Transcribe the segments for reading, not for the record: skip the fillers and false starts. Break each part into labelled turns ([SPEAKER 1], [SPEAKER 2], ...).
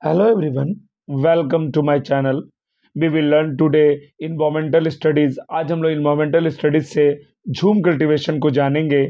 [SPEAKER 1] Hello everyone, welcome to my channel. We will learn today environmental studies. आज हम लोग environmental studies से झूम कल्टीवेशन को जानेंगे।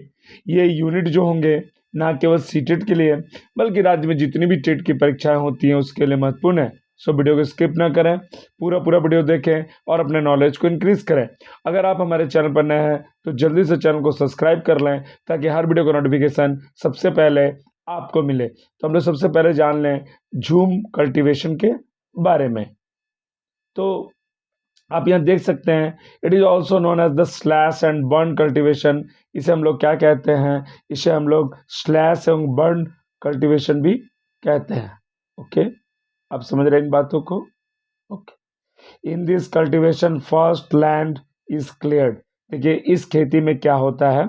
[SPEAKER 1] ये यूनिट जो होंगे ना केवल सीटेट के लिए बल्कि राज्य में जितनी भी टेट की परीक्षाएं होती हैं उसके लिए महत्वपूर्ण है। सो वीडियो को स्किप ना करें, पूरा पूरा वीडियो देखें और अपने नॉलेज को इंक्रीज करें। अगर आप हमारे चैनल पर नए हैं तो जल्दी से चैनल को सब्सक्राइब कर लें ताकि हर वीडियो का नोटिफिकेशन सबसे पहले आपको मिले। तो हम लोग सबसे पहले जान लें झूम कल्टीवेशन के बारे में। तो आप यहाँ देख सकते हैं, it is also known as the slash and burn cultivation. इसे हम लोग क्या कहते हैं? इसे हम लोग स्लैश एवं बर्न कल्टीवेशन भी कहते हैं। ओके, आप समझ रहे हैं इन बातों को? Okay, in this cultivation first land is cleared. देखिए इस खेती में क्या होता है,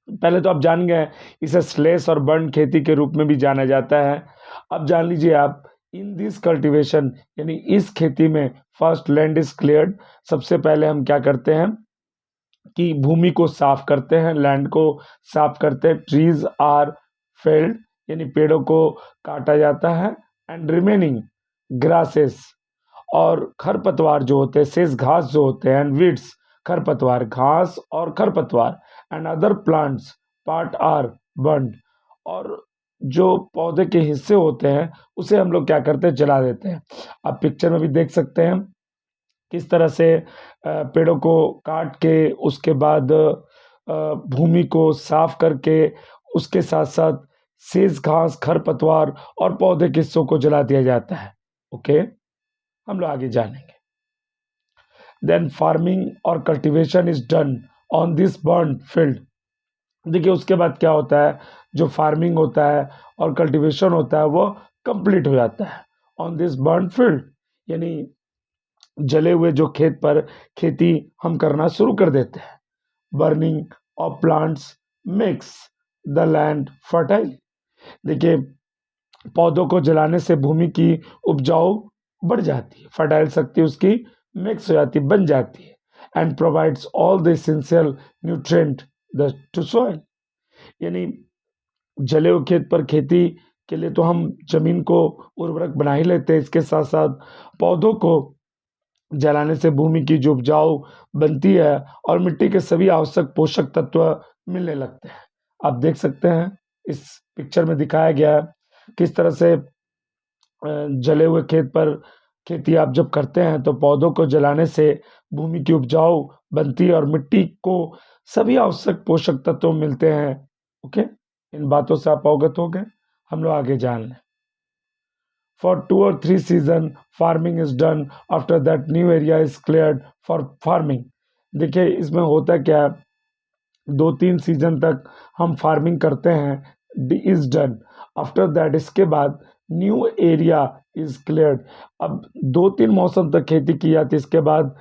[SPEAKER 1] पहले तो आप जान गए इसे स्लेश और बर्न खेती के रूप में भी जाना जाता है। अब जान लीजिए आप, इन दिस कल्टीवेशन यानी इस खेती में फर्स्ट लैंड इज क्लियर्ड। सबसे पहले हम क्या करते हैं कि भूमि को साफ करते हैं, लैंड को साफ करते हैं। ट्रीज आर फेल्ड यानी पेड़ों को काटा जाता है। एंड रिमेनिंग ग्रासेस और खरपतवार जो होते हैं, शेष घास जो होते हैं, एंड वीड्स खरपतवार, घास और खरपतवार, and other plants part are burned, और जो पौधे के हिस्से होते हैं उसे हम लोग क्या करते हैं, जला देते हैं। आप पिक्चर में भी देख सकते हैं किस तरह से पेड़ों को काट के उसके बाद भूमि को साफ करके उसके साथ साथ शेष घास, खरपतवार और पौधे के हिस्सों को जला दिया जाता है। ओके, हम लोग आगे जानेंगे। देन फार्मिंग और cultivation is done on this burn field. देखिए उसके बाद क्या होता है, जो फार्मिंग होता है और कल्टीवेशन होता है वो कंप्लीट हो जाता है ऑन दिस बर्न फील्ड, यानी जले हुए जो खेत पर खेती हम करना शुरू कर देते हैं। Burning of plants makes the land fertile. देखिए पौधों को जलाने से भूमि की उपजाऊ बढ़ जाती है, फर्टाइल शक्ति उसकी मिक्स हो जाती है, बन जाती है। And provides all the essential nutrient the two soil, यानी जले हुए खेत पर खेती के लिए तो हम जमीन को उर्वरक बना ही लेते हैं, इसके साथ साथ पौधों को जलाने से भूमि की जो उपजाऊ बनती है और मिट्टी के सभी आवश्यक पोषक तत्व मिलने लगते हैं। आप देख सकते हैं इस पिक्चर में दिखाया गया है किस तरह से जले हुए खेत पर खेती आप जब करते हैं तो पौधों को जलाने से भूमि की उपजाऊ बनती है और मिट्टी को सभी आवश्यक पोषक तत्व मिलते हैं। ओके, इन बातों से आप अवगत हो गए। हम लोग आगे जान लें। For 2 or 3 season farming is done, after that new area is cleared for farming. देखिए इसमें होता क्या है, 2-3 सीजन तक हम फार्मिंग करते हैं, इज डन आफ्टर दैट, इसके बाद न्यू एरिया इज क्लियर्ड। अब 2-3 मौसम तक खेती की जाती है, इसके बाद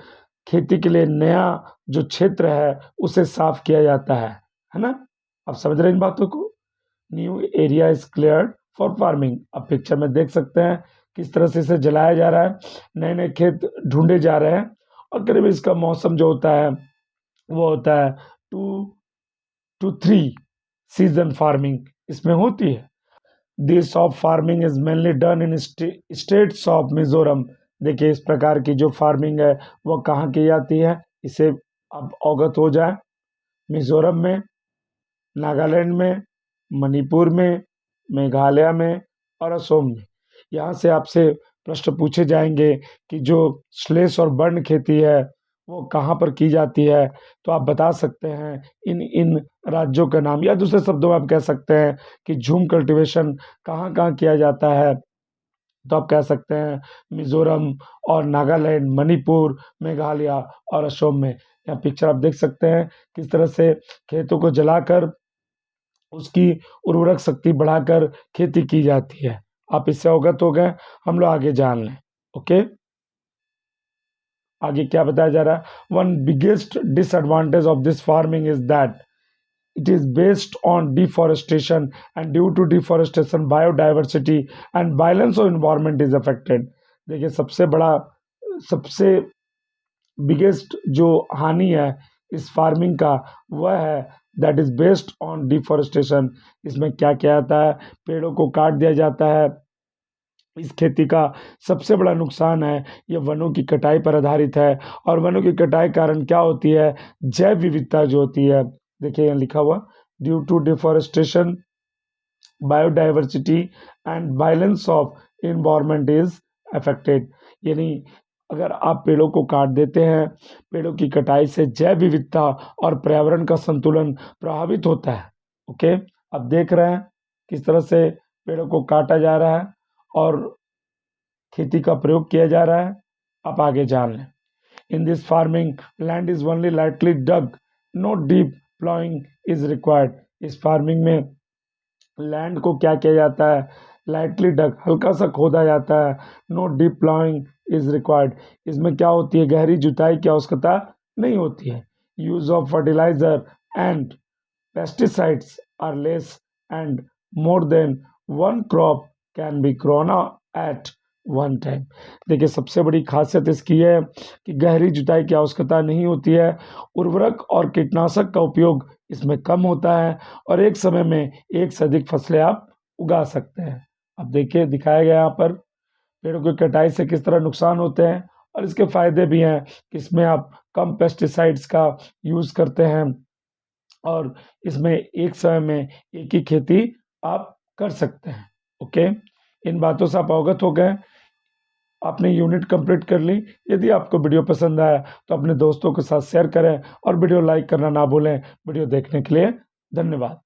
[SPEAKER 1] खेती के लिए नया जो क्षेत्र है उसे साफ किया जाता है ना? आप समझ रहे हैं इन बातों को? New area is cleared for farming. अब पिक्चर में देख सकते हैं किस तरह से इसे जलाया जा रहा है, नए नए खेत ढूंढे जा रहे हैं। और करीब इसका मौसम जो होता है वो होता है 2 to 3 सीजन फार्मिंग इसमें होती है। This of farming is mainly done in states of Mizoram. देखिए इस प्रकार की जो फार्मिंग है वो कहाँ की जाती है, इसे अब अवगत हो जाए। मिजोरम में, नागालैंड में, मणिपुर में, मेघालय में और असम में। यहाँ से आपसे प्रश्न पूछे जाएंगे कि जो श्लेष और बर्न खेती है वो कहाँ पर की जाती है, तो आप बता सकते हैं इन इन राज्यों का नाम, या दूसरे शब्दों में आप कह सकते हैं कि झूम कल्टीवेशन कहाँ कहाँ किया जाता है। तो आप कह सकते हैं मिजोरम और नागालैंड, मणिपुर, मेघालय और असम में। यहाँ पिक्चर आप देख सकते हैं किस तरह से खेतों को जलाकर उसकी उर्वरक शक्ति बढ़ाकर खेती की जाती है। आप इससे अवगत हो गए। हम लोग आगे जान लें। ओके, आगे क्या बताया जा रहा है? One biggest disadvantage of this farming is that it is based on deforestation, and due to deforestation biodiversity and balance of environment is affected। देखिए सबसे बिगेस्ट जो हानि है इस फार्मिंग का वह है that is based on deforestation. इसमें क्या क्या आता है, पेड़ों को काट दिया जाता है, इस खेती का सबसे बड़ा नुकसान है ये वनों की कटाई पर आधारित है। और वनों की कटाई कारण क्या होती है, जैव विविधता जो होती है, देखिए यहाँ लिखा हुआ, due to deforestation biodiversity and violence of environment is affected. यानी अगर आप पेड़ों को काट देते हैं, पेड़ों की कटाई से जैव विविधता और पर्यावरण का संतुलन प्रभावित होता है। ओके, अब देख रहे हैं किस तरह से पेड़ों को काटा जा रहा है और खेती का प्रयोग किया जा रहा है। आप आगे जान लें। In this farming land is only lightly dug, no deep ploughing is required. इस फार्मिंग में लैंड को क्या किया जाता है, लाइटली डग, हल्का सा खोदा जाता है। No deep ploughing is required, इसमें क्या होती है, गहरी जुताई की आवश्यकता नहीं होती है। Use of fertiliser and pesticides are less and more than one crop can be grown at one time. देखिए सबसे बड़ी खासियत इसकी है कि गहरी जुताई की आवश्यकता नहीं होती है, उर्वरक और कीटनाशक का उपयोग इसमें कम होता है और एक समय में एक से अधिक फसलें आप उगा सकते हैं। अब देखिए दिखाया गया यहाँ पर पेड़ों की कटाई से किस तरह नुकसान होते हैं और इसके फायदे भी हैं कि इसमें आप कम पेस्टिसाइड्स का यूज़ करते हैं और इसमें एक समय में एक ही खेती आप कर सकते हैं। ओके, इन बातों से आप अवगत हो गए, आपने यूनिट कंप्लीट कर ली। यदि आपको वीडियो पसंद आया तो अपने दोस्तों के साथ शेयर करें और वीडियो लाइक करना ना भूलें। वीडियो देखने के लिए धन्यवाद।